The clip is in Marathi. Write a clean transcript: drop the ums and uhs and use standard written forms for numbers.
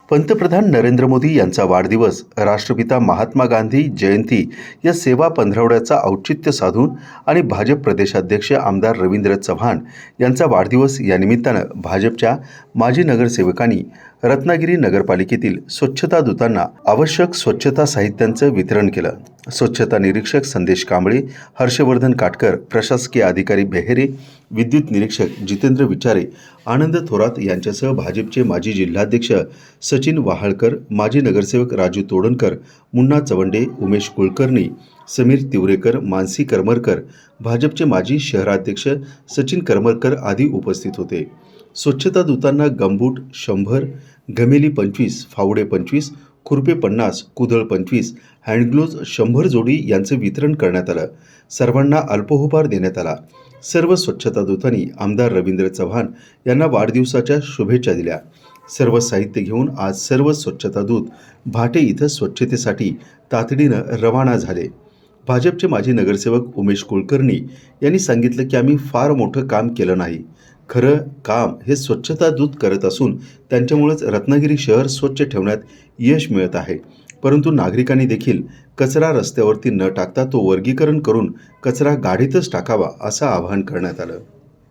पंतप्रधान नरेंद्र मोदी यांचा वाढदिवस राष्ट्रपिता महात्मा गांधी जयंती या सेवा पंधरवड्याचा औचित्य साधून आणि भाजप प्रदेशाध्यक्ष आमदार रवींद्र चव्हाण यांचा वाढदिवस या निमित्तानं भाजपच्या माजी नगरसेवकांनी रत्नागिरी नगरपालिकेतील स्वच्छता दूतांना आवश्यक स्वच्छता साहित्यांचं वितरण केलं। स्वच्छता निरीक्षक संदेश कांबळे, हर्षवर्धन काटकर, प्रशासकीय अधिकारी बेहेरे, विद्युत निरीक्षक जितेंद्र विचारे, आनंद थोरात यांच्यासह भाजपचे माजी जिल्हाध्यक्ष सचिन वाहाळकर, माजी नगरसेवक राजू तोडणकर, मुन्ना चवंडे, उमेश कुलकर्णी, समीर तिवरेकर, मानसी करमरकर, भाजपचे माजी शहराध्यक्ष सचिन करमरकर आदी उपस्थित होते। स्वच्छता दूतांना गमबूट 100, घमेली 25, फावडे 25, खुरपे 50, कुदळ 25, हँडग्लोव्ज 100 जोडी यांचे वितरण करण्यात आलं। सर्वांना अल्पोपहार देण्यात आला। सर्व स्वच्छता दूतांनी आमदार रवींद्र चव्हाण यांना वाढदिवसाच्या शुभेच्छा दिल्या। सर्व साहित्य घेऊन आज सर्व स्वच्छता दूत भाटे इथं स्वच्छतेसाठी तातडीनं रवाना झाले। भाजपचे माजी नगरसेवक उमेश कुलकर्णी यांनी सांगितलं की आम्ही फार मोठं काम केलं नाही, खरं काम हे स्वच्छता दूत करत असून त्यांच्यामुळेच रत्नागिरी शहर स्वच्छ ठेवण्यात यश मिळत आहे। परंतु नागरिकांनी देखील कचरा रस्त्यावरती न टाकता तो वर्गीकरण करून कचरा गाडीतच टाकावा असं आवाहन करण्यात आलं।